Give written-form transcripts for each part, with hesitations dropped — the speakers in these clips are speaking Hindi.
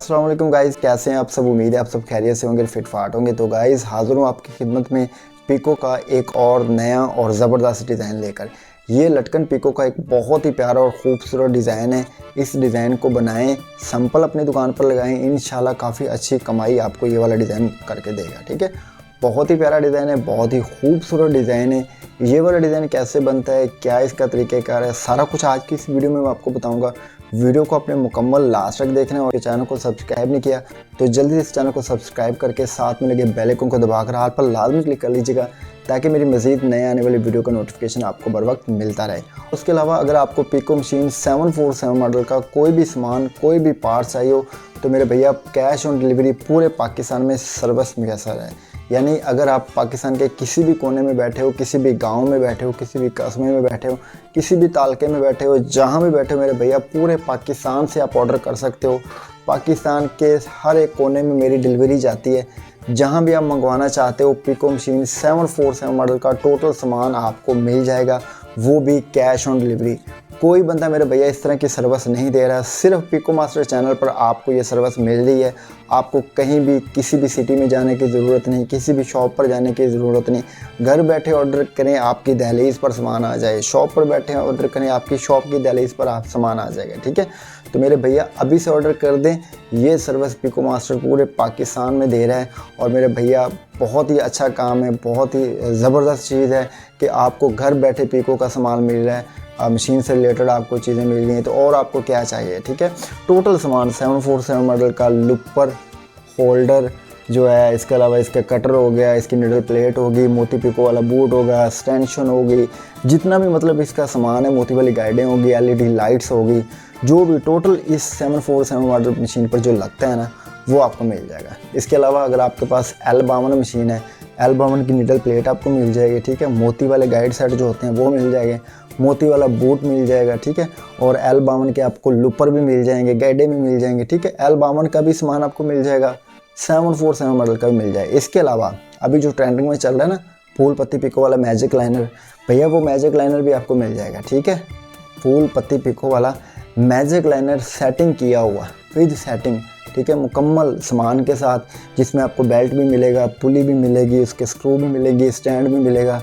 अस्सलाम वालेकुम गाइज़, कैसे हैं आप सब। उम्मीद है आप सब खैरियत से होंगे, फिट फाट होंगे। तो गाइज़ हाज़िर हूँ आपकी खिदमत में पिको का एक और नया और ज़बरदस्त डिज़ाइन लेकर। ये लटकन पिको का एक बहुत ही प्यारा और ख़ूबसूरत डिज़ाइन है। इस डिज़ाइन को बनाएं, सिंपल अपनी दुकान पर लगाएं, इंशाल्लाह काफ़ी अच्छी कमाई आपको ये वाला डिज़ाइन करके देगा। ठीक है, बहुत ही प्यारा डिज़ाइन है, बहुत ही खूबसूरत डिज़ाइन है। ये वाला डिज़ाइन कैसे बनता है, क्या इसका तरीक़ेकार है, सारा कुछ आज की इस वीडियो में मैं आपको बताऊंगा। वीडियो को अपने मुकम्मल लास्ट तक देखना है और चैनल को सब्सक्राइब नहीं किया तो जल्दी से इस चैनल को सब्सक्राइब करके साथ में लगे बेल आइकन को दबाकर हाल पर लाजमी क्लिक कर लीजिएगा ताकि मेरी मज़ीद नए आने वाली वीडियो का नोटिफिकेशन आपको बर वक्त मिलता रहे। उसके अलावा अगर आपको पिको मशीन 747 मॉडल का कोई भी सामान, कोई भी पार्ट चाहिए हो तो मेरे भैया कैश ऑन डिलीवरी पूरे पाकिस्तान में सर्विस मुयसर है। यानी अगर आप पाकिस्तान के किसी भी कोने में बैठे हो, किसी भी गांव में बैठे हो, किसी भी कस्बे में बैठे हो, किसी भी तालके में बैठे हो, जहां भी बैठे हो मेरे भैया पूरे पाकिस्तान से आप ऑर्डर कर सकते हो। पाकिस्तान के हर एक कोने में मेरी डिलीवरी जाती है। जहां भी आप मंगवाना चाहते हो पिको मशीन 747 मॉडल का टोटल सामान आपको मिल जाएगा, वो भी कैश ऑन डिलीवरी। कोई बंदा मेरे भैया इस तरह की सर्विस नहीं दे रहा, सिर्फ पिको मास्टर चैनल पर आपको ये सर्विस मिल रही है। आपको कहीं भी किसी भी सिटी में जाने की ज़रूरत नहीं, किसी भी शॉप पर जाने की ज़रूरत नहीं। घर बैठे ऑर्डर करें, आपकी दहलीज़ पर सामान आ जाए। शॉप पर बैठे ऑर्डर करें, आपकी शॉप की दहलीज़ पर आप सामान आ जाएगा। ठीक है, तो मेरे भैया अभी से ऑर्डर कर दें। ये सर्विस पिको मास्टर पूरे पाकिस्तान में दे रहा है और मेरे भैया बहुत ही अच्छा काम है, बहुत ही ज़बरदस्त चीज़ है कि आपको घर बैठे पिको का सामान मिल रहा है। मशीन से रिलेटेड आपको चीज़ें मिल रही हैं, तो और आपको क्या चाहिए। ठीक है, टोटल सामान 747 मॉडल का लुपर होल्डर जो है, इसके अलावा इसका कटर हो गया, इसकी निडल प्लेट होगी, मोती पिको वाला बूट होगा, स्टेंशन होगी, जितना भी मतलब इसका सामान है, मोती वाली गाइडें होगी, एलईडी लाइट्स होगी, जो भी टोटल इस 747 मॉडल मशीन पर जो लगता है ना वो आपको मिल जाएगा। इसके अलावा अगर आपके पास L52 मशीन है, L52 की निडल प्लेट आपको मिल जाएगी। ठीक है, मोती वाले गाइड सेट जो होते हैं वो मिल जाएंगे, मोती वाला बूट मिल जाएगा। ठीक है, और L52 के आपको लुपर भी मिल जाएंगे, गाइडे भी मिल जाएंगे। ठीक है, L52 का भी सामान आपको मिल जाएगा, 747 मॉडल का भी मिल जाएगा। इसके अलावा अभी जो ट्रेंडिंग में चल रहा है ना फूल पत्ती पिको वाला मैजिक लाइनर, भैया वो मैजिक लाइनर भी आपको मिल जाएगा। ठीक है, फूल पत्ती पिको वाला मैजिक लाइनर सेटिंग किया हुआ विद सेटिंग। ठीक है, मुकम्मल सामान के साथ, जिसमें आपको बेल्ट भी मिलेगा, पुली भी मिलेगी, उसके स्क्रू भी मिलेगी, स्टैंड भी मिलेगा,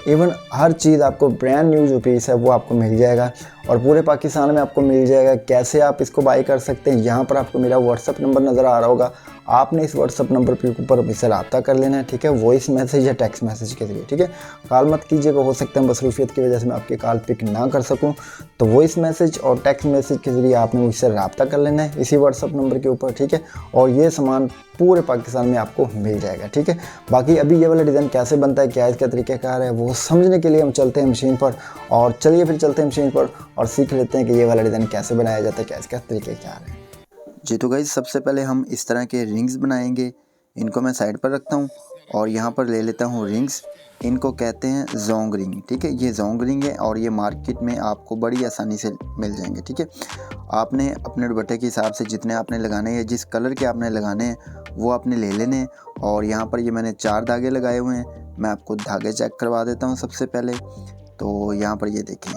इवन हर चीज़ आपको ब्रांड न्यू जो पीस है वो आपको मिल जाएगा और पूरे पाकिस्तान में आपको मिल जाएगा। कैसे आप इसको बाई कर सकते हैं, यहाँ पर आपको मेरा व्हाट्सअप नंबर नज़र आ रहा होगा, आपने इस व्हाट्सअप नंबर के ऊपर मुझसे रब्ता कर लेना है। ठीक है, वॉइस मैसेज या टेक्स्ट मैसेज के जरिए। ठीक है, कॉल मत कीजिएगा, हो सकता है मसरूफियत की वजह से मैं आपकी कॉल पिक ना कर सकूं, तो वॉइस मैसेज और टेक्स्ट मैसेज के ज़रिए आपने मुझसे रब्ता कर लेना है इसी व्हाट्सअप नंबर के ऊपर। ठीक है, और ये सामान पूरे पाकिस्तान में आपको मिल जाएगा। ठीक है, बाकी अभी ये वाला डिज़ाइन कैसे बनता है, क्या इसका तरीक़ाकार है, वो समझने के लिए हम चलते हैं मशीन पर। और चलिए फिर चलते हैं मशीन पर और सीख लेते हैं कि ये वाला डिज़ाइन कैसे बनाया जाता है, क्या इसका तरीक़ाकार है। जी तो गाइस सबसे पहले हम इस तरह के रिंग्स बनाएंगे। इनको मैं साइड पर रखता हूँ और यहाँ पर ले लेता हूँ रिंग्स। इनको कहते हैं जोंग रिंग। ठीक है, ये जोंग रिंग है और ये मार्केट में आपको बड़ी आसानी से मिल जाएंगे। ठीक है, आपने अपने दुपट्टे के हिसाब से जितने आपने लगाने हैं, जिस कलर के आपने लगाने हैं वो आपने ले लेने हैं। और यहाँ पर ये मैंने 4 धागे लगाए हुए हैं। मैं आपको धागे चेक करवा देता हूँ सबसे पहले। तो यहाँ पर ये देखें,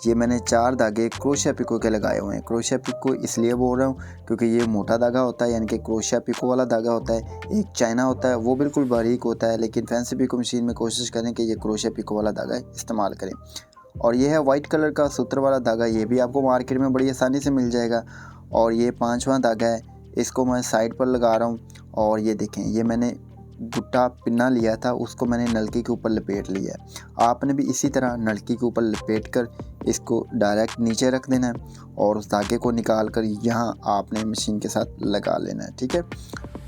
ये मैंने 4 धागे क्रोशिया पिको के लगाए हुए हैं। क्रोशिया पिको इसलिए बोल रहा हूँ क्योंकि ये मोटा धागा होता है, यानी कि क्रोशिया पिको वाला धागा होता है। एक चाइना होता है वो बिल्कुल बारीक होता है, लेकिन फैंसी पिको मशीन में कोशिश करें कि ये क्रोशिया पिको वाला धागा इस्तेमाल करें। और ये है वाइट कलर का सूत्र वाला धागा, ये भी आपको मार्केट में बड़ी आसानी से मिल जाएगा। और ये 5वां धागा है, इसको मैं साइड पर लगा रहा हूँ। और ये देखें, ये मैंने भुट्टा पिन्ना लिया था, उसको मैंने नलकी के ऊपर लपेट लिया है। आपने भी इसी तरह नलकी के ऊपर लपेट कर इसको डायरेक्ट नीचे रख देना है और उस धागे को निकाल कर यहाँ आपने मशीन के साथ लगा लेना है। ठीक है,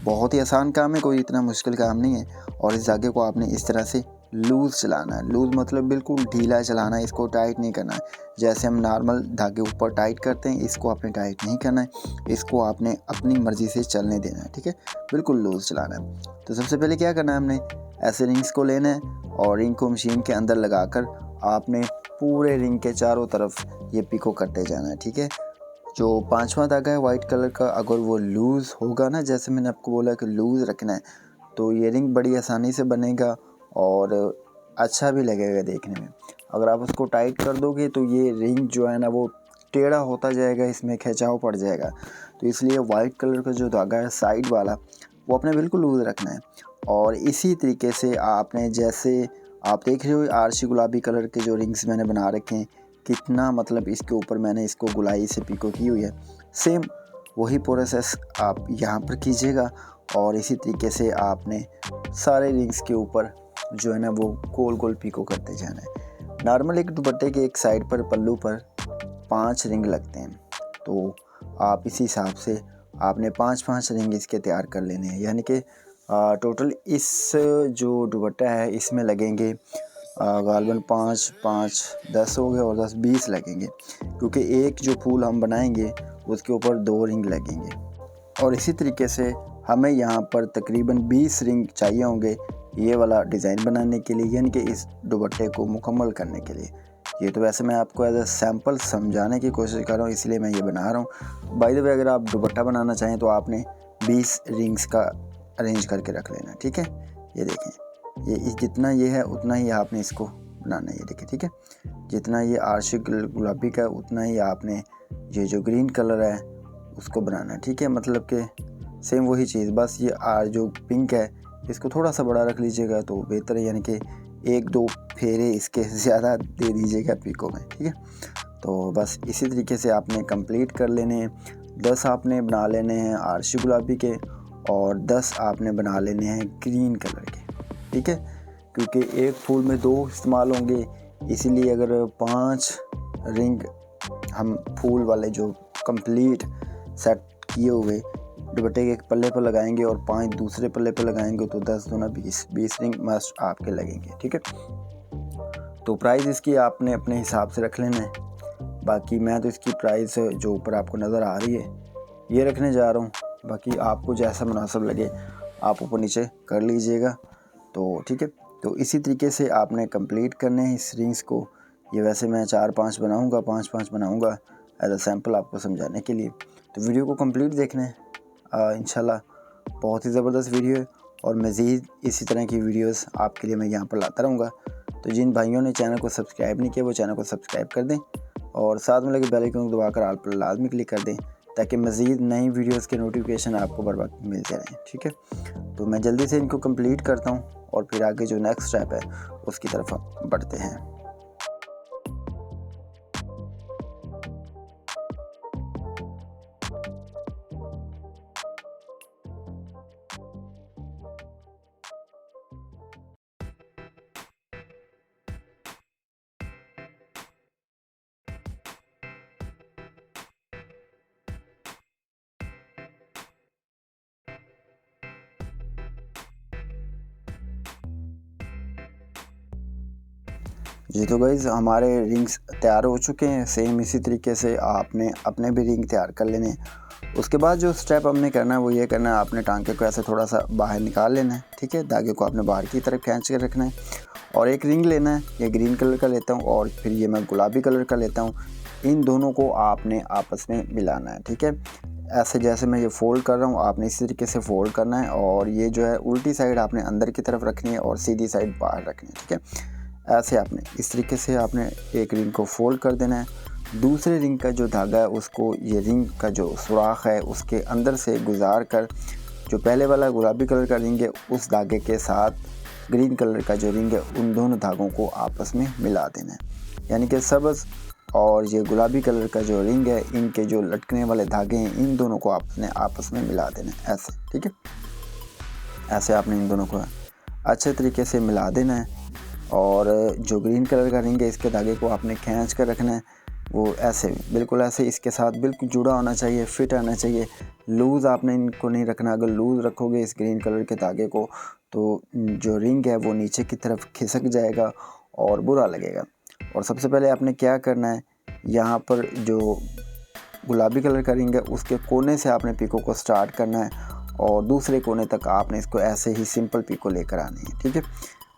बहुत ही आसान काम है, कोई इतना मुश्किल काम नहीं है। और इस धागे को आपने इस तरह से लूज़ चलाना है। लूज़ मतलब बिल्कुल ढीला चलाना है, इसको टाइट नहीं करना है। जैसे हम नॉर्मल धागे ऊपर टाइट करते हैं, इसको आपने टाइट नहीं करना है, इसको आपने अपनी मर्ज़ी से चलने देना है। ठीक है, बिल्कुल लूज़ चलाना है। तो सबसे पहले क्या करना है, हमने ऐसे रिंग्स को लेना है और रिंग को मशीन के अंदर लगाकर आपने पूरे रिंग के चारों तरफ ये पिको करते जाना है। ठीक है, जो 5वां धागा है वाइट कलर का, अगर वो लूज़ होगा ना, जैसे मैंने आपको बोला कि लूज़ रखना है, तो ये रिंग बड़ी आसानी से बनेगा और अच्छा भी लगेगा देखने में। अगर आप उसको टाइट कर दोगे तो ये रिंग जो है ना वो टेढ़ा होता जाएगा, इसमें खिंचाव पड़ जाएगा। तो इसलिए वाइट कलर का जो धागा है साइड वाला वो अपने बिल्कुल लूज़ रखना है। और इसी तरीके से आपने, जैसे आप देख रहे हो आरसी गुलाबी कलर के जो रिंग्स मैंने बना रखे हैं, कितना मतलब इसके ऊपर मैंने इसको गुलाई से पिको की हुई है। सेम वही प्रोसेस आप यहाँ पर कीजिएगा और इसी तरीके से आपने सारे रिंग्स के ऊपर जो है ना वो गोल गोल पिको करते जाना है। नॉर्मल एक दुपट्टे के एक साइड पर पल्लू पर 5 रिंग लगते हैं, तो आप इसी हिसाब से आपने 5-5 रिंग इसके तैयार कर लेने हैं। यानी कि टोटल इस जो दुपट्टा है इसमें लगेंगे गालबन 5-5 10 हो गए और 10-20 लगेंगे, क्योंकि एक जो फूल हम बनाएंगे उसके ऊपर 2 रिंग लगेंगे। और इसी तरीके से हमें यहाँ पर तकरीबन 20 रिंग चाहिए होंगे ये वाला डिज़ाइन बनाने के लिए, यानी कि इस दुपट्टे को मुकम्मल करने के लिए। ये तो वैसे मैं आपको एज अ सैम्पल समझाने की कोशिश कर रहा हूँ, इसलिए मैं ये बना रहा हूँ। बाय द वे अगर आप दुपट्टा बनाना चाहें तो आपने 20 रिंग्स का अरेंज करके रख लेना, ठीक है। ये देखें, ये जितना ये है उतना ही आपने इसको बनाना है, ये देखें, ठीक है। जितना ये आरसी गुलाबी का उतना ही आपने ये जो ग्रीन कलर है उसको बनाना है, ठीक है। मतलब कि सेम वही चीज़, बस ये जो पिंक है इसको थोड़ा सा बड़ा रख लीजिएगा तो बेहतर है, यानी कि 1-2 फेरे इसके ज़्यादा दे दीजिएगा पिको में, ठीक है। तो बस इसी तरीके से आपने कंप्लीट कर लेने हैं। 10 आपने बना लेने हैं आरसी गुलाबी के और 10 आपने बना लेने हैं ग्रीन कलर के, ठीक है। क्योंकि एक फूल में 2 इस्तेमाल होंगे, इसीलिए अगर 5 रिंग हम फूल वाले जो कंप्लीट सेट किए हुए दुपट्टे के एक पल्ले पर लगाएंगे और 5 दूसरे पल्ले पर लगाएंगे तो 10 दूना 20 रिंग मस्ट आपके लगेंगे, ठीक है। तो प्राइस इसकी आपने अपने हिसाब से रख लेना है। बाकी मैं तो इसकी प्राइस जो ऊपर आपको नज़र आ रही है ये रखने जा रहा हूँ, बाकी आपको जैसा मुनासिब लगे आप ऊपर नीचे कर लीजिएगा, तो ठीक है। तो इसी तरीके से आपने कंप्लीट करने हैं इस रिंग्स को। ये वैसे मैं 4-5 बनाऊँगा, 5-5 बनाऊँगा एज अ सैम्पल आपको समझाने के लिए। तो वीडियो को कंप्लीट देखना है, इंशाल्लाह बहुत ही ज़बरदस्त वीडियो है और मज़ीद इसी तरह की वीडियोस आपके लिए मैं यहाँ पर लाता रहूँगा। तो जिन भाइयों ने चैनल को सब्सक्राइब नहीं किया वो चैनल को सब्सक्राइब कर दें और साथ में लगे बेल आइकन को दबाकर ऑल पर लाजमी क्लिक कर दें, ताकि मज़ीद नई वीडियोस के नोटिफिकेशन आपको बर वक्त मिलते रहें, ठीक है। तो मैं जल्दी से इनको कंप्लीट करता हूँ और फिर आगे जो नेक्स्ट स्टेप है उसकी तरफ हम बढ़ते हैं। जी तो गाइज़ हमारे रिंग्स तैयार हो चुके हैं। सेम इसी तरीके से आपने अपने भी रिंग तैयार कर लेने हैं। उसके बाद जो स्टेप हमने करना है वो ये करना है, आपने टांके को ऐसे थोड़ा सा बाहर निकाल लेना है, ठीक है। धागे को आपने बाहर की तरफ खींच कर रखना है और एक रिंग लेना है। ये ग्रीन कलर का लेता हूँ और फिर ये मैं गुलाबी कलर का लेता हूँ। इन दोनों को आपने आपस में मिलाना है, ठीक है। ऐसे जैसे मैं ये फ़ोल्ड कर रहा हूँ आपने इसी तरीके से फ़ोल्ड करना है और ये जो है उल्टी साइड आपने अंदर की तरफ रखनी है और सीधी साइड बाहर रखनी है, ठीक है। ऐसे आपने इस तरीके से आपने एक रिंग को फोल्ड कर देना है। दूसरे रिंग का जो धागा है उसको ये रिंग का जो सुराख है उसके अंदर से गुजार कर जो पहले वाला गुलाबी कलर का रिंग है उस धागे के साथ ग्रीन कलर का जो रिंग है उन दोनों धागों को आपस में मिला देना है। यानी कि सब्ज़ और ये गुलाबी कलर का जो रिंग है इनके जो लटकने वाले धागे हैं इन दोनों को आपने आपस में मिला देना है, ऐसे, ठीक है। ऐसे आपने इन दोनों को अच्छे तरीके से मिला देना है और जो ग्रीन कलर का रिंग है इसके धागे को आपने खींच कर रखना है, वो ऐसे बिल्कुल ऐसे इसके साथ बिल्कुल जुड़ा होना चाहिए, फिट आना चाहिए। लूज़ आपने इनको नहीं रखना, अगर लूज़ रखोगे इस ग्रीन कलर के धागे को तो जो रिंग है वो नीचे की तरफ खिसक जाएगा और बुरा लगेगा। और सबसे पहले आपने क्या करना है, यहाँ पर जो गुलाबी कलर का रिंग है उसके कोने से आपने पिको को स्टार्ट करना है और दूसरे कोने तक आपने इसको ऐसे ही सिंपल पिको लेकर आनी है, ठीक है।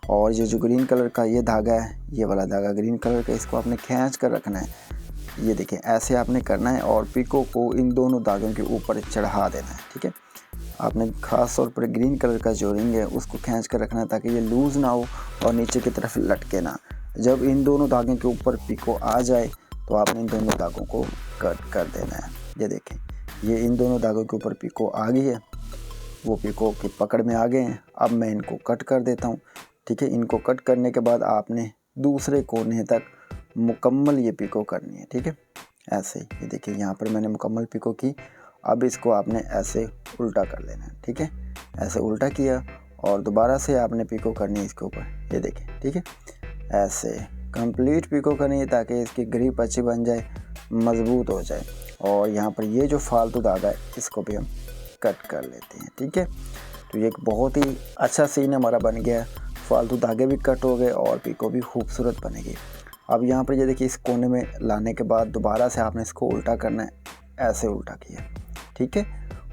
और ये जो ग्रीन कलर का ये धागा है, ये वाला धागा ग्रीन कलर का, इसको आपने खींच कर रखना है। ये देखें ऐसे आपने करना है और पिको को इन दोनों धागों के ऊपर चढ़ा देना है, ठीक है। आपने ख़ास तौर पर ग्रीन कलर का जो रिंग है उसको खींच कर रखना है ताकि ये लूज़ ना हो और नीचे की तरफ लटके ना। जब इन दोनों धागों के ऊपर पिको आ जाए तो आपने इन दोनों धागों को कट कर देना है। ये देखें, ये इन दोनों धागों के ऊपर पिको आ गई है, वो पिको की पकड़ में आ गए हैं। अब मैं इनको कट कर देता हूँ, ठीक है। इनको कट करने के बाद आपने दूसरे कोने तक मुकम्मल ये पिको करनी है, ठीक है। ऐसे ये देखिए, यहाँ पर मैंने मुकम्मल पिको की। अब इसको आपने ऐसे उल्टा कर लेना है, ठीक है। ऐसे उल्टा किया और दोबारा से आपने पिको करनी है इसके ऊपर, ये देखें, ठीक है। ऐसे कंप्लीट पिको करनी है ताकि इसकी ग्रिप अच्छी बन जाए, मज़बूत हो जाए। और यहाँ पर ये जो फालतू धागा है इसको भी हम कट कर लेते हैं, ठीक है। तो ये एक बहुत ही अच्छा सीन हमारा बन गया, फालतू धागे भी कट हो गए और पिको भी खूबसूरत बनेगी। अब यहाँ पर ये देखिए, इस कोने में लाने के बाद दोबारा से आपने इसको उल्टा करना है, ऐसे उल्टा किया, ठीक है।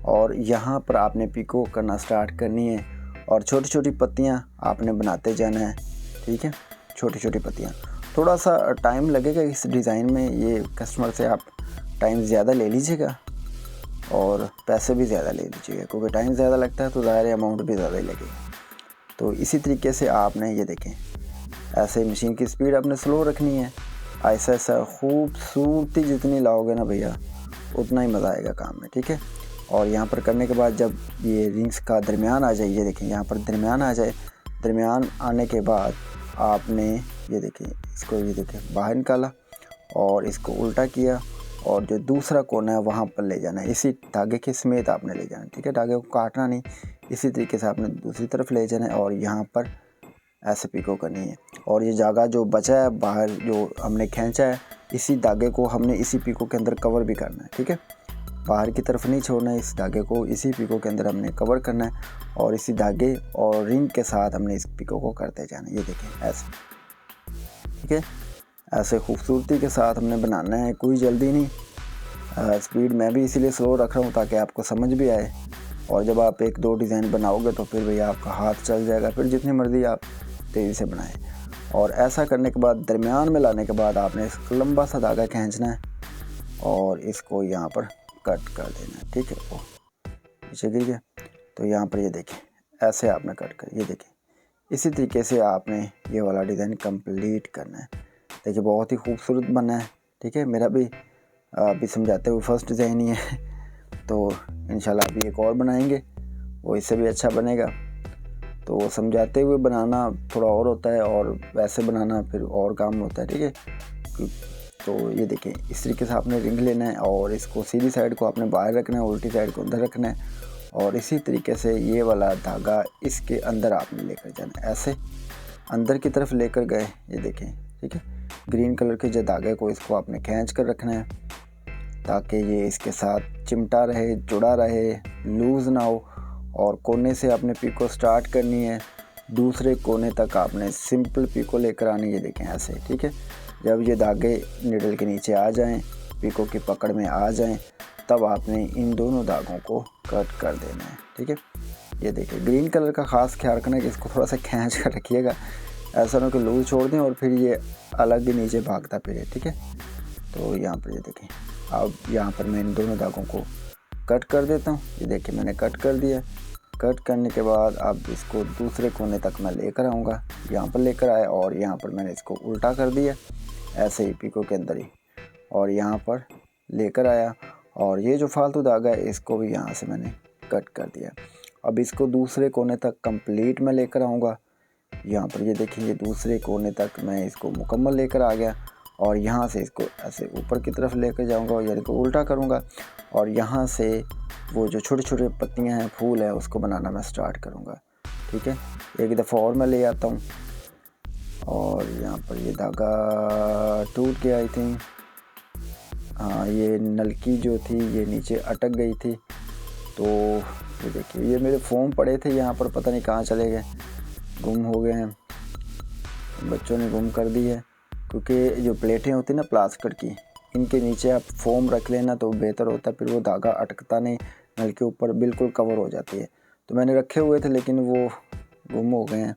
और यहाँ पर आपने पिको करना स्टार्ट करनी है और छोटी छोटी पत्तियाँ आपने बनाते जाना है, ठीक है। छोटी छोटी पत्तियाँ, थोड़ा सा टाइम लगेगा इस डिज़ाइन में, ये कस्टमर से आप टाइम ज़्यादा ले लीजिएगा और पैसे भी ज़्यादा ले लीजिएगा, क्योंकि टाइम ज़्यादा लगता है तो ज़ाहिर अमाउंट भी ज़्यादा ही लगेगा। तो इसी तरीके से आपने ये देखें, ऐसे मशीन की स्पीड आपने स्लो रखनी है, ऐसा ऐसा खूबसूरती जितनी लाओगे ना भैया उतना ही मज़ा आएगा काम में, ठीक है। और यहाँ पर करने के बाद जब ये रिंग्स का दरमियान आ जाए, ये देखें यहाँ पर दरमियान आ जाए, दरमियान आने के बाद आपने ये देखें इसको, ये देखें बाहर निकाला और इसको उल्टा किया और जो दूसरा कोना है वहाँ पर ले जाना है, इसी धागे के समेत आपने ले जाना है, ठीक है। धागे को काटना नहीं, इसी तरीके से आपने दूसरी तरफ ले जाना है और यहाँ पर ऐसे पिको करनी है। और ये धागा जो बचा है बाहर जो हमने खींचा है, इसी धागे को हमने इसी पिको के अंदर कवर भी करना है, ठीक है। बाहर की तरफ नहीं छोड़ना है, इस धागे को इसी पिको के अंदर हमने कवर करना है और इसी धागे और रिंग के साथ हमने इस पिको को करते जाना है, ये देखें ऐसे, ठीक है। ऐसे खूबसूरती के साथ हमने बनाना है, कोई जल्दी नहीं। स्पीड मैं भी इसीलिए स्लो रख रहा हूँ ताकि आपको समझ भी आए। और जब आप एक दो डिज़ाइन बनाओगे तो फिर भैया आपका हाथ चल जाएगा, फिर जितनी मर्ज़ी आप तेज़ी से बनाएं। और ऐसा करने के बाद दरमियान में लाने के बाद आपने इसको लंबा सा धागा खींचना है और इसको यहाँ पर कट कर देना है, ठीक है। वो पीछे गिर गया, तो यहाँ पर ये देखें ऐसे आपने कट कर, ये देखें इसी तरीके से आपने ये वाला डिज़ाइन कंप्लीट करना है। देखिए बहुत ही खूबसूरत बना है, ठीक है। मेरा भी अभी समझाते हुए फर्स्ट डिज़ाइन ही है, तो इंशाल्लाह अभी एक और बनाएंगे, वो इससे भी अच्छा बनेगा। तो समझाते हुए बनाना थोड़ा और होता है और वैसे बनाना फिर और काम होता है, ठीक है। तो ये देखें इस तरीके से आपने रिंग लेना है और इसको सीधी साइड को आपने बाहर रखना है, उल्टी साइड को अंदर रखना है और इसी तरीके से ये वाला धागा इसके अंदर आपने लेकर जाना है, ऐसे अंदर की तरफ लेकर गए, ये देखें, ठीक है। ग्रीन कलर के जो धागे को इसको आपने खींच कर रखना है ताकि ये इसके साथ चिमटा रहे, जुड़ा रहे, लूज़ ना हो। और कोने से आपने पिको स्टार्ट करनी है, दूसरे कोने तक आपने सिंपल पिको लेकर आनी है, ये देखें ऐसे, ठीक है। जब ये धागे निडल के नीचे आ जाएं, पिको की पकड़ में आ जाएं, तब आपने इन दोनों धागों को कट कर देना है, ठीक है। ये देखिए ग्रीन कलर का ख़ास ख्याल रखना है कि इसको थोड़ा सा खींच कर रखिएगा, ऐसा ना कि लूज छोड़ दें और फिर ये अलग ही नीचे भागता फिरे, ठीक है। तो यहाँ पर ये देखें, अब यहाँ पर मैं इन दोनों धागों को कट कर देता हूँ, ये देखिए मैंने कट कर दिया। कट करने के बाद अब इसको दूसरे कोने तक मैं लेकर आऊँगा, यहाँ पर लेकर आया और यहाँ पर मैंने इसको उल्टा कर दिया ऐसे ही पिको के अंदर ही, और यहाँ पर लेकर आया और ये जो फालतू धागा है इसको भी यहाँ से मैंने कट कर दिया। अब इसको दूसरे कोने तक कंप्लीट मैं लेकर आऊँगा, यहाँ पर ये देखिए दूसरे कोने तक मैं इसको मुकम्मल लेकर आ गया और यहाँ से इसको ऐसे ऊपर की तरफ लेकर जाऊँगा, यानी कि उल्टा करूँगा और यहाँ से वो जो छोटे छोटे पत्तियाँ हैं, फूल है, उसको बनाना मैं स्टार्ट करूँगा, ठीक है। एक दफ़ा और मैं ले आता हूँ और यहाँ पर ये धागा टूट गया, आई थिंक, हाँ ये नलकी जो थी ये नीचे अटक गई थी। तो ये देखिए ये मेरे फोम पड़े थे यहाँ पर, पता नहीं कहाँ चले गए, गुम हो गए हैं, बच्चों ने गुम कर दी है। क्योंकि जो प्लेटें होती हैं ना प्लास्टिक की, इनके नीचे आप फोम रख लेना तो बेहतर होता है, फिर वो धागा अटकता नहीं, नल के ऊपर बिल्कुल कवर हो जाती है। तो मैंने रखे हुए थे लेकिन वो गुम हो गए हैं,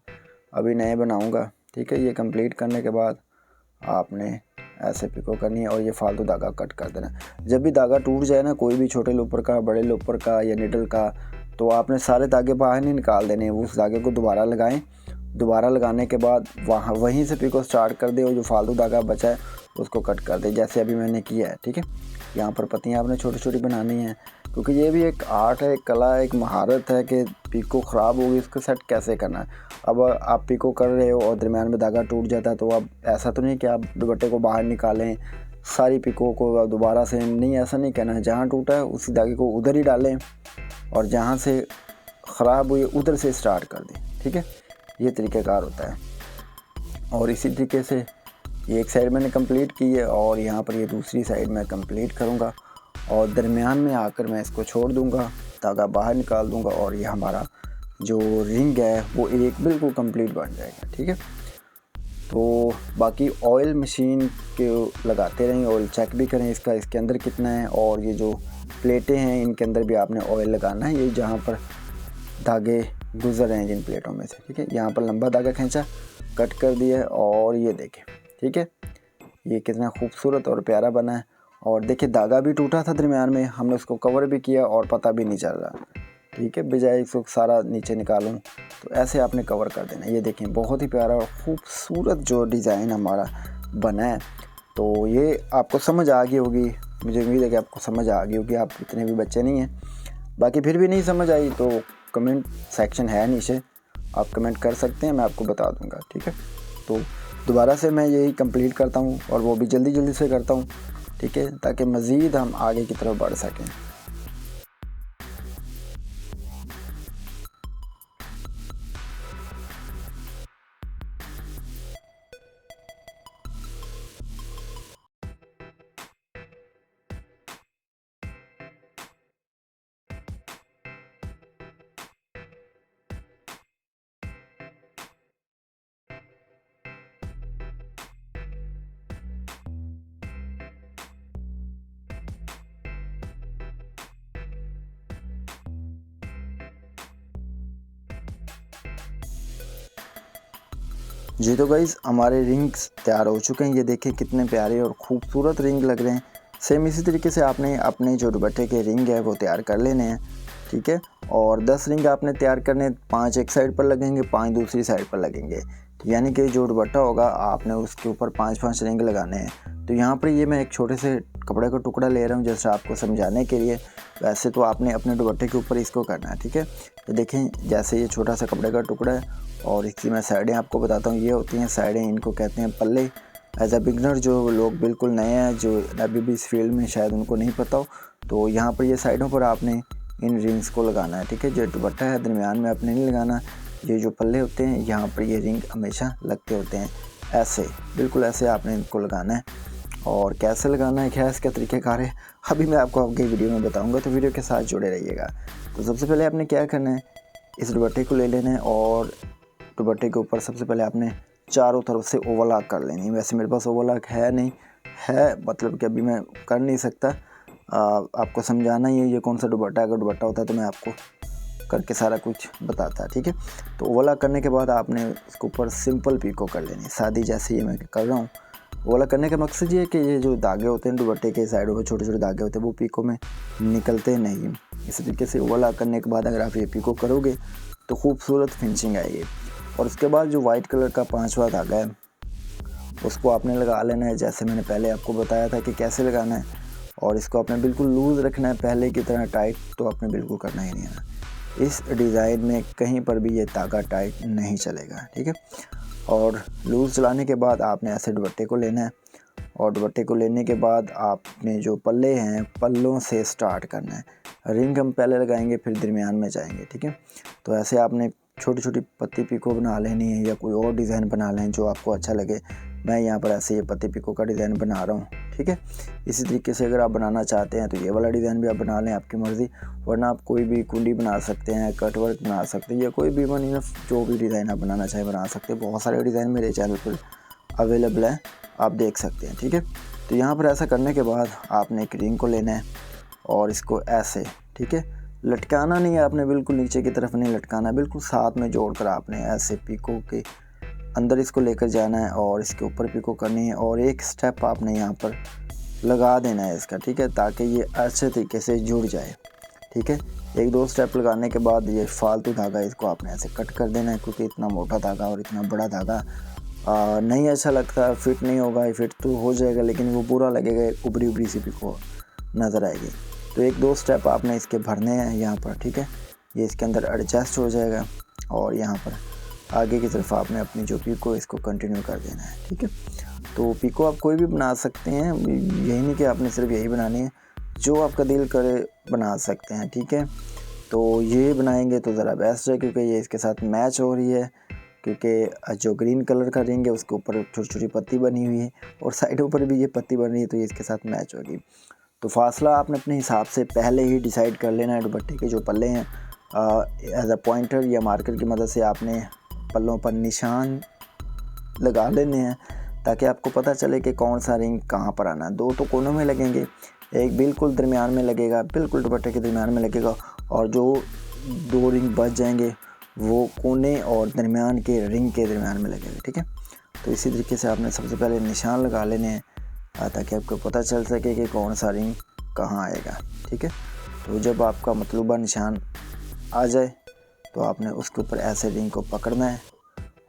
अभी नए बनाऊंगा, ठीक है। ये कंप्लीट करने के बाद आपने ऐसे पिको करनी है और ये फालतू धागा कट कर देना। जब भी धागा टूट जाए ना, कोई भी छोटे लोपर का, बड़े लोपर का या निडल का, तो आपने सारे धागे बाहर नहीं निकाल देने, उस धागे को दोबारा लगाएं दोबारा लगाने के बाद वहाँ वहीं से पिको स्टार्ट कर दे और जो फालतू धागा बचा है उसको कट कर दे, जैसे अभी मैंने किया है। ठीक है, यहाँ पर पत्तियाँ आपने छोटी छोटी बनानी हैं, क्योंकि ये भी एक आर्ट है, एक कला है, एक महारत है कि पिको ख़राब होगी इसको सेट कैसे करना है। अब आप पिको कर रहे हो और दरम्यान में धागा टूट जाता है, तो अब ऐसा तो नहीं कि आप दुपट्टे को बाहर निकालें, सारी पिको को दोबारा से नहीं, ऐसा नहीं कहना है। जहाँ टूटा है उसी धागे को उधर ही डालें और जहाँ से ख़राब हुई उधर से स्टार्ट कर दें। ठीक है, ये तरीक़ाकार होता है। और इसी तरीके से ये एक साइड मैंने कंप्लीट की है और यहाँ पर ये दूसरी साइड मैं कंप्लीट करूँगा और दरमियान में आकर मैं इसको छोड़ दूँगा, धागा बाहर निकाल दूँगा और ये हमारा जो रिंग है वो एक बिल्कुल कंप्लीट बन जाएगा। ठीक है, तो बाकी ऑयल मशीन के लगाते रहें, ऑयल चेक भी करें इसका, इसके अंदर कितना है। और ये जो प्लेटें हैं इनके अंदर भी आपने ऑयल लगाना है, ये जहाँ पर धागे गुजर रहे हैं जिन प्लेटों में से। ठीक है, यहाँ पर लंबा धागा खींचा, कट कर दिया और ये देखें। ठीक है, ये कितना खूबसूरत और प्यारा बना है। और देखिए धागा भी टूटा था दरमियान में, हमने उसको कवर भी किया और पता भी नहीं चल रहा। ठीक है, बजाय इसको सारा नीचे निकालूं तो ऐसे आपने कवर कर देना। ये देखें बहुत ही प्यारा और ख़ूबसूरत जो डिज़ाइन हमारा बना है। तो ये आपको समझ आ गई होगी, मुझे उम्मीद है कि आपको समझ आ गई होगी। आप इतने भी बच्चे नहीं हैं, बाकी फिर भी नहीं समझ आई तो कमेंट सेक्शन है नीचे, आप कमेंट कर सकते हैं, मैं आपको बता दूंगा। ठीक है, तो दोबारा से मैं यही कंप्लीट करता हूँ और वो भी जल्दी जल्दी से करता हूँ। ठीक है, ताकि मज़ीद हम आगे की तरफ बढ़ सकें। जी तो गाइज़ हमारे रिंग्स तैयार हो चुके हैं। ये देखें कितने प्यारे और ख़ूबसूरत रिंग लग रहे हैं। सेम इसी तरीके से आपने अपने जो दुपट्टे के रिंग है वो तैयार कर लेने हैं। ठीक है, और 10 रिंग आपने तैयार करने, 5 एक साइड पर लगेंगे, 5 दूसरी साइड पर लगेंगे। यानी कि जो दुपट्टा होगा आपने उसके ऊपर 5-5 रिंग लगाने हैं। तो यहाँ पर ये मैं एक छोटे से कपड़े का टुकड़ा ले रहा हूँ जैसे आपको समझाने के लिए। वैसे तो आपने अपने दुपट्टे के ऊपर इसको करना है। ठीक है, तो देखें जैसे ये छोटा सा कपड़े का टुकड़ा है और इसकी मैं साइडें आपको बताता हूँ। ये होती हैं साइडें, इनको कहते हैं पल्ले। एज अ बिगनर जो लोग बिल्कुल नए हैं, जो अभी भी इस फील्ड में शायद उनको नहीं पता हो, तो यहाँ पर ये साइडों पर आपने इन रिंग्स को लगाना है। ठीक है, जो दुपट्टा है दरमियान में आपने नहीं लगाना। ये जो पल्ले होते हैं यहाँ पर ये रिंग हमेशा लगते होते हैं, ऐसे बिल्कुल ऐसे आपने इनको लगाना है। और कैसे लगाना है, क्या इसका तरीक़ाकार है, अभी मैं आपको आपके वीडियो में बताऊँगा, तो वीडियो के साथ जुड़े रहिएगा। तो सबसे पहले आपने क्या करना है, इस दुपट्टे को ले लेना है और दुपट्टे के ऊपर सबसे पहले आपने चारों तरफ से ओवरलॉक कर लेनी है। वैसे मेरे पास ओवरलॉक है नहीं है, मतलब कि अभी मैं कर नहीं सकता, आपको समझाना ही है ये कौन सा दुपट्टा है। अगर दुपट्टा होता तो मैं आपको करके सारा कुछ बताता। ठीक है, तो ओवरलॉक करने के बाद आपने उसके ऊपर सिंपल पिको कर लेनी, सादी जैसे ये मैं कर रहा हूँ। ओवरलॉक करने का मकसद ये है कि ये जो धागे होते हैं दुपट्टे के साइडों में छोटे छोटे धागे होते हैं वो पिको में निकलते नहीं। इस तरीके से ओवरलॉक करने के बाद अगर आप ये पिको करोगे तो खूबसूरत फिनिशिंग आएगी। और उसके बाद जो वाइट कलर का 5वां धागा है उसको आपने लगा लेना है, जैसे मैंने पहले आपको बताया था कि कैसे लगाना है। और इसको आपने बिल्कुल लूज़ रखना है, पहले की तरह टाइट तो आपने बिल्कुल करना ही नहीं है। इस डिज़ाइन में कहीं पर भी ये धागा टाइट नहीं चलेगा। ठीक है, और लूज़ चलाने के बाद आपने ऐसे दुपट्टे को लेना है और दुपट्टे को लेने के बाद आपने जो पल्ले हैं पल्लों से स्टार्ट करना है। रिंग हम पहले लगाएंगे फिर दरमियान में जाएंगे। ठीक है, तो ऐसे आपने छोटी छोटी पत्ती पिको बना लेनी है या कोई और डिज़ाइन बना लें जो आपको अच्छा लगे। मैं यहाँ पर ऐसे ये पत्ती पिको का डिज़ाइन बना रहा हूँ। ठीक है, इसी तरीके से अगर आप बनाना चाहते हैं तो ये वाला डिज़ाइन भी आप बना लें, आपकी मर्ज़ी। वरना आप कोई भी कुंडी बना सकते हैं, कटवर्क बना सकते हैं या कोई भी वन इनफ जो भी डिज़ाइन आप बनाना चाहें बना सकते हैं। बहुत सारे डिज़ाइन मेरे चैनल पर अवेलेबल हैं, आप देख सकते हैं। ठीक है, तो यहाँ पर ऐसा करने के बाद आपने एक रिंग को लेना है और इसको ऐसे, ठीक है, लटकाना नहीं है आपने, बिल्कुल नीचे की तरफ नहीं लटकाना, बिल्कुल साथ में जोड़कर आपने ऐसे पिको के अंदर इसको लेकर जाना है और इसके ऊपर पिको करनी है और एक स्टेप आपने यहाँ पर लगा देना है इसका। ठीक है, ताकि ये अच्छे तरीके से जुड़ जाए। ठीक है। एक दो स्टेप लगाने के बाद ये फालतू धागा इसको आपने ऐसे कट कर देना है, क्योंकि इतना मोटा धागा और इतना बड़ा धागा नहीं अच्छा लगता, फिट नहीं होगा। फिट तो हो जाएगा लेकिन वो बुरा लगेगा, उभरी उभरी सी पिको नज़र आएगी। तो एक दो स्टेप आपने इसके भरने हैं यहाँ पर, ठीक है। ये इसके अंदर एडजस्ट हो जाएगा और यहाँ पर आगे की तरफ आपने अपनी जो पिको इसको कंटिन्यू कर देना है, ठीक है। तो पिको आप कोई भी बना सकते हैं, यही नहीं कि आपने सिर्फ यही बनानी है, जो आपका दिल करे बना सकते हैं, ठीक है। तो ये बनाएंगे तो ज़रा बेस्ट है, क्योंकि ये इसके साथ मैच हो रही है, क्योंकि जो ग्रीन कलर का रिंग है उसके ऊपर छोटी छोटी पत्ती बनी हुई है और साइडों पर भी ये पत्ती बन रही है, तो ये इसके साथ मैच होगी। तो फासला आपने अपने हिसाब से पहले ही डिसाइड कर लेना है। दुपट्टे के जो पल्ले हैं एज अ पॉइंटर या मार्कर की मदद से आपने पल्लों पर निशान लगा लेने हैं, ताकि आपको पता चले कि कौन सा रिंग कहाँ पर आना है। दो तो कोनों में लगेंगे, एक बिल्कुल दरमियान में लगेगा, बिल्कुल दुपट्टे के दरमियान में लगेगा, और जो दो रिंग बच जाएंगे वो कोने और दरमियान के रिंग के दरमियान में लगेगा, ठीक है। तो इसी तरीके से आपने सबसे पहले निशान लगा लेने हैं, ताकि आपको पता चल सके कि कौन सा रिंग कहाँ आएगा, ठीक है। तो जब आपका मतलूबा निशान आ जाए तो आपने उसके ऊपर ऐसे रिंग को पकड़ना है,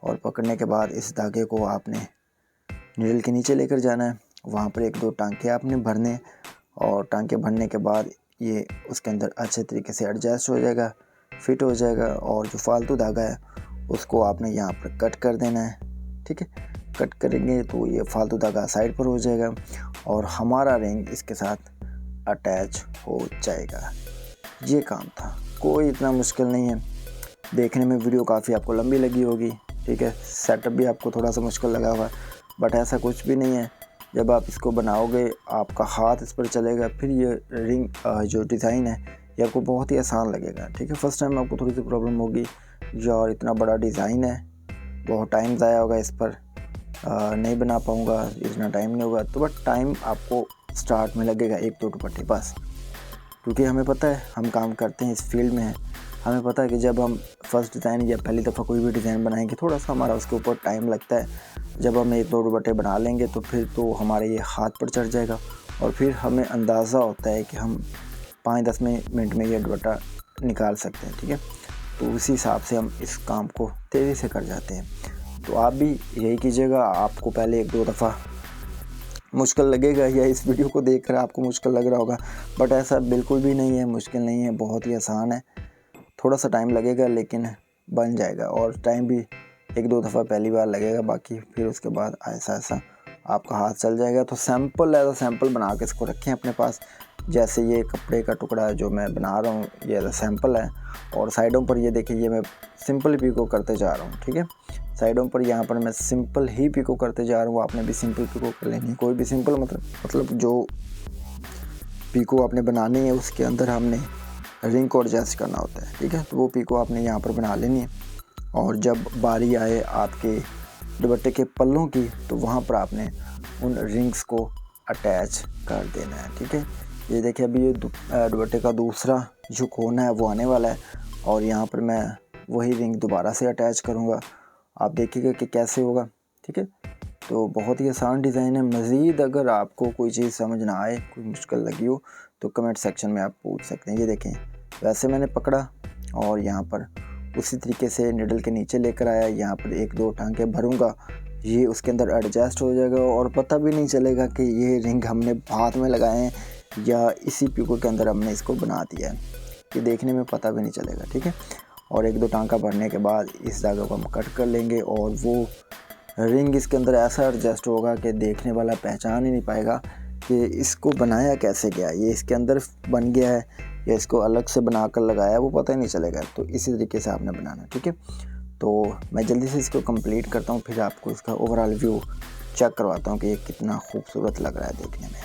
और पकड़ने के बाद इस धागे को आपने नीडल के नीचे लेकर जाना है। वहाँ पर एक दो टांके आपने भरने, और टांके भरने के बाद ये उसके अंदर अच्छे तरीके से एडजस्ट हो जाएगा, फिट हो जाएगा। और जो फालतू धागा है उसको आपने यहाँ पर कट कर देना है, ठीक है। कट करेंगे तो ये फालतू धागा साइड पर हो जाएगा और हमारा रिंग इसके साथ अटैच हो जाएगा। ये काम था, कोई इतना मुश्किल नहीं है। देखने में वीडियो काफ़ी आपको लंबी लगी होगी, ठीक है। सेटअप भी आपको थोड़ा सा मुश्किल लगा हुआ है, बट ऐसा कुछ भी नहीं है। जब आप इसको बनाओगे आपका हाथ इस पर चलेगा, फिर ये रिंग जो डिज़ाइन है ये आपको बहुत ही आसान लगेगा, ठीक है। फर्स्ट टाइम आपको थोड़ी सी प्रॉब्लम होगी, यार इतना बड़ा डिज़ाइन है, बहुत टाइम ज़ाया होगा इस पर, नहीं बना पाऊँगा, इतना टाइम नहीं होगा। तो बट टाइम आपको स्टार्ट में लगेगा एक दो दुपट्टे बस, क्योंकि हमें पता है हम काम करते हैं इस फील्ड में है, हमें पता है कि जब हम फर्स्ट डिज़ाइन या पहली दफ़ा कोई भी डिज़ाइन बनाएंगे थोड़ा सा हमारा उसके ऊपर टाइम लगता है। जब हम एक दो दुपट्टे बना लेंगे तो फिर तो हमारे ये हाथ पर चढ़ जाएगा, और फिर हमें अंदाज़ा होता है कि हम 5-10 मिनट में ये दुपट्टा निकाल सकते हैं, ठीक है। तो उसी हिसाब से हम इस काम को तेज़ी से कर जाते हैं। तो आप भी यही कीजिएगा। आपको पहले एक दो दफ़ा मुश्किल लगेगा, या इस वीडियो को देखकर आपको मुश्किल लग रहा होगा, बट ऐसा बिल्कुल भी नहीं है, मुश्किल नहीं है, बहुत ही आसान है। थोड़ा सा टाइम लगेगा लेकिन बन जाएगा, और टाइम भी एक दो दफ़ा पहली बार लगेगा, बाकी फिर उसके बाद ऐसा ऐसा आपका हाथ चल जाएगा। तो सैम्पल एज अ सैम्पल बना के इसको रखें अपने पास। जैसे ये कपड़े का टुकड़ा जो मैं बना रहा हूँ ये एज अ सैम्पल है, और साइडों पर ये देखिए ये मैं सिंपल पिको करते जा रहा हूँ, ठीक है। साइडों पर यहाँ पर मैं सिंपल ही पिको करते जा रहा हूँ। आपने भी सिंपल पिको कर लेनी, कोई भी सिंपल मतलब जो पिको आपने बनानी है उसके अंदर हमने रिंग को एडजस्ट करना होता है, ठीक है। तो वो पिको आपने यहाँ पर बना लेनी है, और जब बारी आए आपके दुपट्टे के पल्लों की तो वहाँ पर आपने उन रिंग्स को अटैच कर देना है, ठीक है। ये देखिए अभी ये दुपट्टे का दूसरा जो कोना है वो आने वाला है, और यहाँ पर मैं वही रिंग दोबारा से अटैच करूँगा। आप देखिएगा कि कैसे होगा, ठीक है। तो बहुत ही आसान डिज़ाइन है। मज़ीद अगर आपको कोई चीज़ समझ ना आए, कोई मुश्किल लगी हो, तो कमेंट सेक्शन में आप पूछ सकते हैं। ये देखें वैसे मैंने पकड़ा और यहाँ पर उसी तरीके से निडल के नीचे लेकर आया, यहाँ पर एक दो टांके भरूँगा, ये उसके अंदर एडजस्ट हो जाएगा, और पता भी नहीं चलेगा कि ये रिंग हमने हाथ में लगाए हैं या इसी पिको के अंदर हमने इसको बना दिया है, ये देखने में पता भी नहीं चलेगा, ठीक है। और एक दो टांका भरने के बाद इस धागे को हम कट कर लेंगे, और वो रिंग इसके अंदर ऐसा एडजस्ट होगा कि देखने वाला पहचान ही नहीं पाएगा कि इसको बनाया कैसे गया, ये इसके अंदर बन गया है या इसको अलग से बनाकर लगाया, वो पता ही नहीं चलेगा। तो इसी तरीके से आपने बनाना, ठीक है। तो मैं जल्दी से इसको कंप्लीट करता हूँ, फिर आपको इसका ओवरऑल व्यू चेक करवाता हूँ कि ये कितना खूबसूरत लग रहा है देखने में।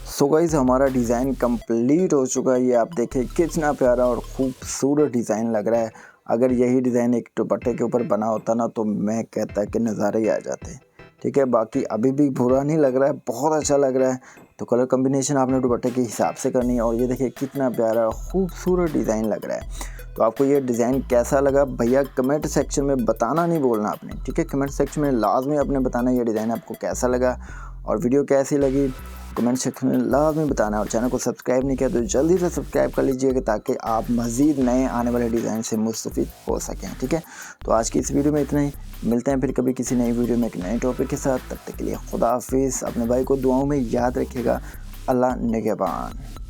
सो गाइस हमारा डिज़ाइन कंप्लीट हो चुका है। ये आप देखें कितना प्यारा और खूबसूरत डिज़ाइन लग रहा है, अगर यही डिज़ाइन एक दुपट्टे के ऊपर बना होता ना तो मैं कहता कि नज़ारे ही आ जाते। ठीक है, बाकी अभी भी बुरा नहीं लग रहा है, बहुत अच्छा लग रहा है। तो कलर कम्बिनेशन आपने दुपट्टे के हिसाब से करनी है। और ये देखिए कितना प्यारा खूबसूरत डिज़ाइन लग रहा है। तो आपको ये डिज़ाइन कैसा लगा भैया कमेंट सेक्शन में बताना नहीं भूलना आपने। ठीक है, कमेंट सेक्शन में लाजमी आपने बताना ये डिज़ाइन आपको कैसा लगा और वीडियो कैसी लगी कमेंट सेक्शन में लाजमी बताना। और चैनल को सब्सक्राइब नहीं किया तो जल्दी से सब्सक्राइब कर लीजिएगा ताकि आप मज़ीद नए आने वाले डिज़ाइन से मुस्तफ़ीद हो सकें। ठीक है, तो आज की इस वीडियो में इतना ही। मिलते हैं फिर कभी किसी नई वीडियो में एक नए टॉपिक के साथ। तब तक के लिए खुदा हाफिज़। अपने भाई को दुआओं में याद रखिएगा। अल्लाह निगहबान।